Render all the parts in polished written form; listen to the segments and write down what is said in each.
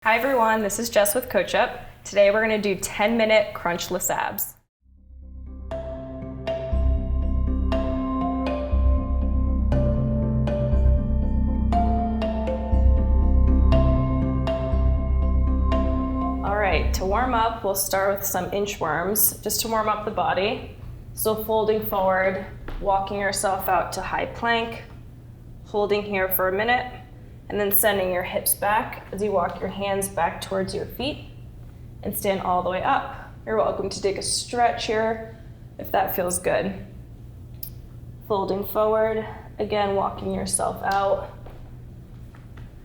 Hi everyone, this is Jess with CoachUp. Today we're going to do 10-minute crunchless abs. All right, to warm up, we'll start with some inchworms, just to warm up the body. So folding forward, walking yourself out to high plank, holding here for a minute, and then sending your hips back as you walk your hands back towards your feet and stand all the way up. You're welcome to take a stretch here if that feels good. Folding forward, again, walking yourself out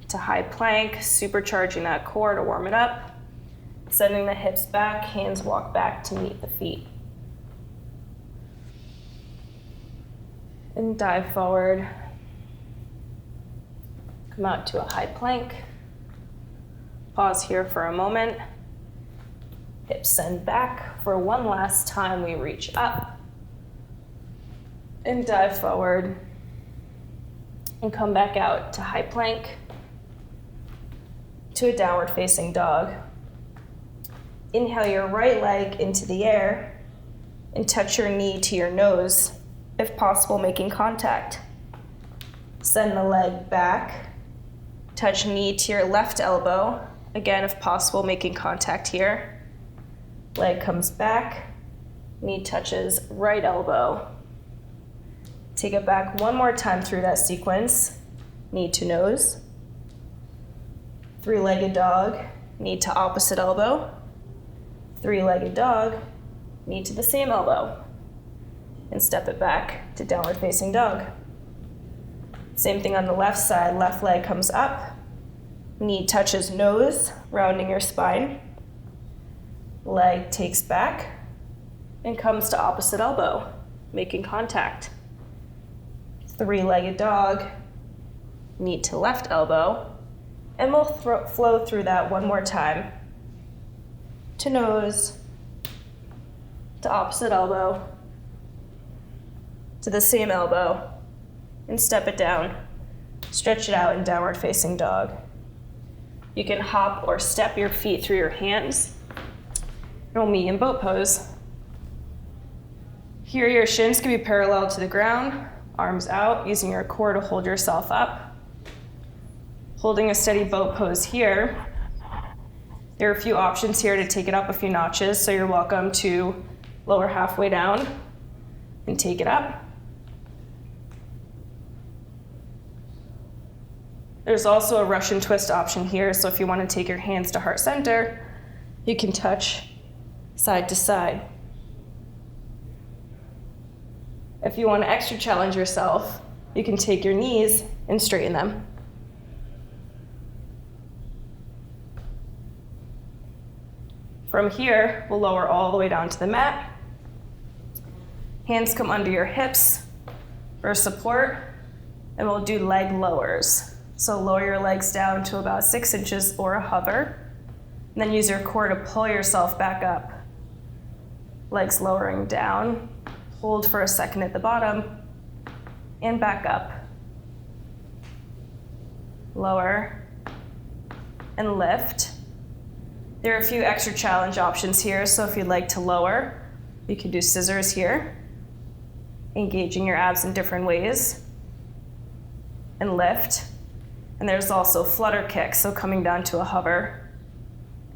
to high plank, supercharging that core to warm it up. Sending the hips back, hands walk back to meet the feet. And dive forward. Come out to a high plank. Pause here for a moment. Hips send back. For one last time, we reach up and dive forward and come back out to high plank to a downward facing dog. Inhale your right leg into the air and touch your knee to your nose, if possible, making contact. Send the leg back. Touch knee to your left elbow. Again, if possible, making contact here. Leg comes back. Knee touches right elbow. Take it back one more time through that sequence. Knee to nose. Three-legged dog. Knee to opposite elbow. Three-legged dog. Knee to the same elbow. And step it back to downward facing dog. Same thing on the left side, left leg comes up, knee touches nose, rounding your spine. Leg takes back and comes to opposite elbow, making contact. Three-legged dog, knee to left elbow, and we'll flow through that one more time. To nose, to opposite elbow, to the same elbow, and step it down. Stretch it out in downward facing dog. You can hop or step your feet through your hands. We'll meet in boat pose. Here your shins can be parallel to the ground, arms out, using your core to hold yourself up. Holding a steady boat pose here. There are a few options here to take it up a few notches, so you're welcome to lower halfway down and take it up. There's also a Russian twist option here, so if you want to take your hands to heart center, you can touch side to side. If you want to extra challenge yourself, you can take your knees and straighten them. From here, we'll lower all the way down to the mat. Hands come under your hips for support, and we'll do leg lowers. So lower your legs down to about 6 inches or a hover, and then use your core to pull yourself back up. Legs lowering down, hold for a second at the bottom, and back up. Lower and lift. There are a few extra challenge options here, so if you'd like to lower, you can do scissors here, engaging your abs in different ways, and lift. And there's also flutter kicks, so coming down to a hover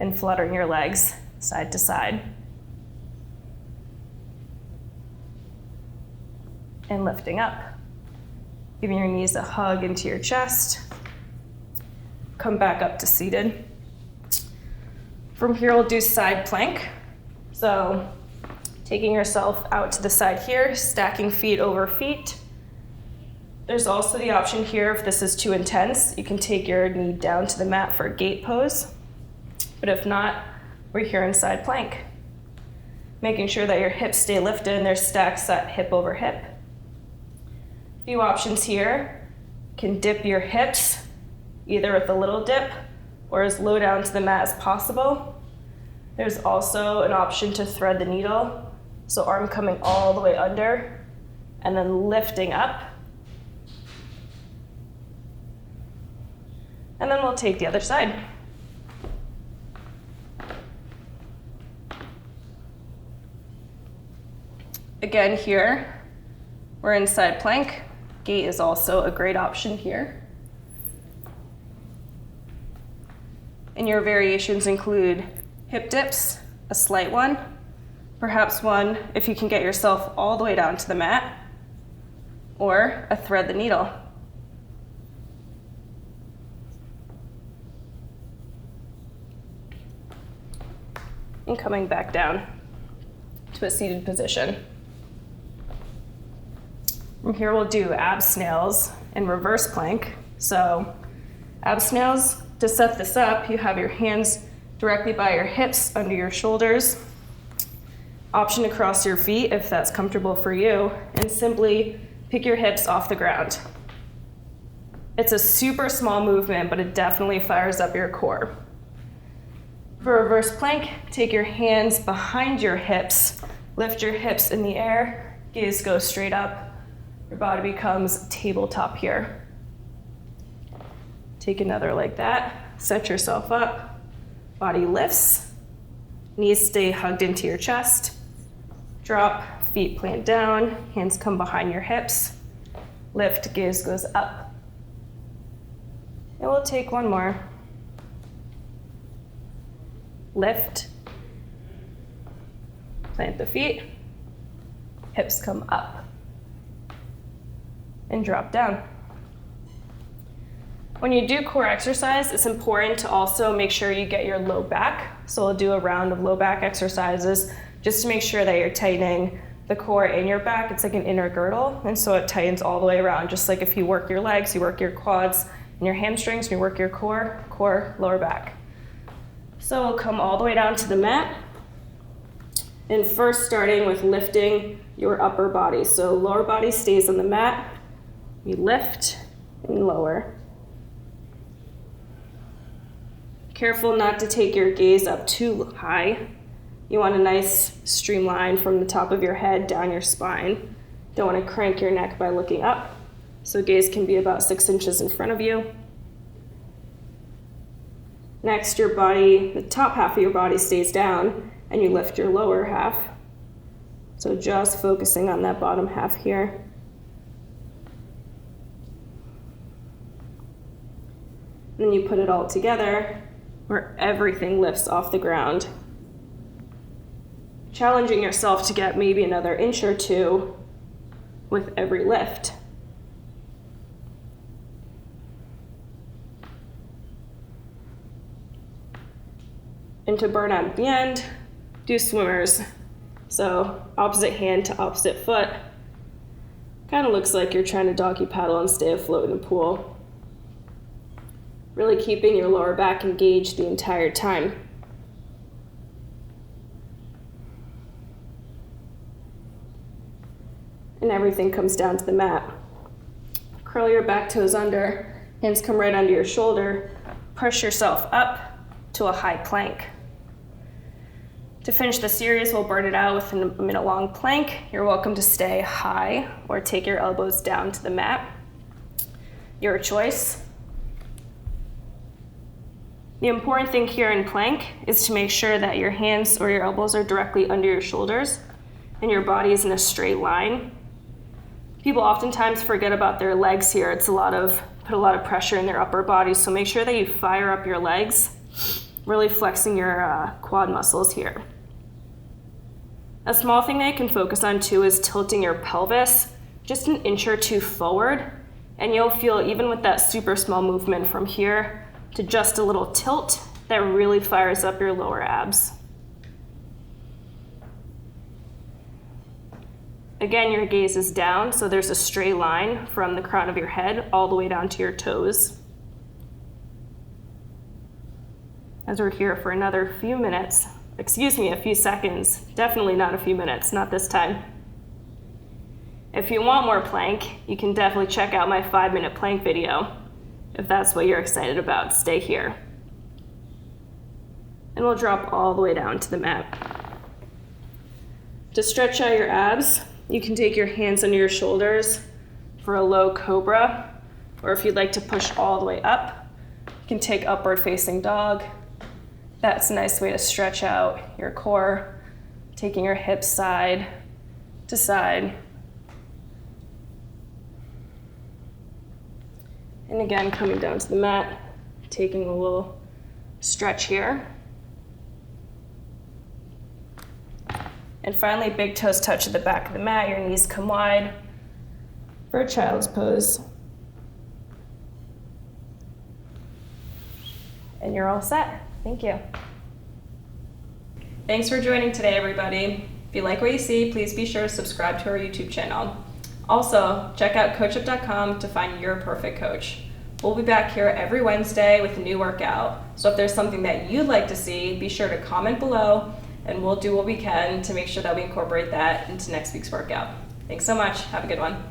and fluttering your legs side to side. And lifting up. Giving your knees a hug into your chest. Come back up to seated. From here, we'll do side plank. So taking yourself out to the side here, stacking feet over feet. There's also the option here, if this is too intense, you can take your knee down to the mat for a gate pose. But if not, we're here in side plank. Making sure that your hips stay lifted and they're stacked set hip over hip. A few options here. You can dip your hips, either with a little dip or as low down to the mat as possible. There's also an option to thread the needle, so arm coming all the way under and then lifting up. And then we'll take the other side. Again here, we're in side plank. Gate is also a great option here. And your variations include hip dips, a slight one, perhaps one if you can get yourself all the way down to the mat, or a thread the needle. And coming back down to a seated position. From here we'll do ab snails and reverse plank. So ab snails, to set this up, you have your hands directly by your hips under your shoulders. Option to cross your feet if that's comfortable for you, and simply pick your hips off the ground. It's a super small movement, but it definitely fires up your core. For reverse plank, take your hands behind your hips, lift your hips in the air, gaze goes straight up, your body becomes tabletop here. Take another like that, set yourself up, body lifts, knees stay hugged into your chest, drop, feet plant down, hands come behind your hips, lift, gaze goes up. And we'll take one more. Lift, plant the feet, hips come up, and drop down. When you do core exercise, it's important to also make sure you get your low back. So we'll do a round of low back exercises just to make sure that you're tightening the core in your back. It's like an inner girdle, and so it tightens all the way around. Just like if you work your legs, you work your quads and your hamstrings, and you work your core, lower back. So we'll come all the way down to the mat. And first starting with lifting your upper body. So lower body stays on the mat. You lift and lower. Careful not to take your gaze up too high. You want a nice streamline from the top of your head down your spine. Don't want to crank your neck by looking up. So gaze can be about 6 inches in front of you. Next, your body, the top half of your body stays down and you lift your lower half. So just focusing on that bottom half here. Then you put it all together where everything lifts off the ground. Challenging yourself to get maybe another inch or two with every lift. And to burn out at the end, do swimmers. So opposite hand to opposite foot. Kind of looks like you're trying to doggy paddle and stay afloat in the pool. Really keeping your lower back engaged the entire time. And everything comes down to the mat. Curl your back toes under, hands come right under your shoulder, push yourself up to a high plank. To finish the series, we'll burn it out with a minute-long plank. You're welcome to stay high or take your elbows down to the mat. Your choice. The important thing here in plank is to make sure that your hands or your elbows are directly under your shoulders and your body is in a straight line. People oftentimes forget about their legs here. It's put a lot of pressure in their upper body, so make sure that you fire up your legs, really flexing your quad muscles here. A small thing that you can focus on too is tilting your pelvis just an inch or two forward, and you'll feel, even with that super small movement from here to just a little tilt, that really fires up your lower abs. Again, your gaze is down, so there's a straight line from the crown of your head all the way down to your toes. As we're here for another few minutes, a few seconds, definitely not a few minutes, not this time. If you want more plank, you can definitely check out my 5-minute plank video. If that's what you're excited about, stay here. And we'll drop all the way down to the mat. To stretch out your abs, you can take your hands under your shoulders for a low Cobra, or if you'd like to push all the way up, you can take upward facing dog. That's a nice way to stretch out your core, taking your hips side to side. And again, coming down to the mat, taking a little stretch here. And finally, big toes touch at the back of the mat, your knees come wide for a child's pose. And you're all set. Thank you. Thanks for joining today, everybody. If you like what you see, please be sure to subscribe to our YouTube channel. Also, check out CoachUp.com to find your perfect coach. We'll be back here every Wednesday with a new workout. So if there's something that you'd like to see, be sure to comment below and we'll do what we can to make sure that we incorporate that into next week's workout. Thanks so much. Have a good one.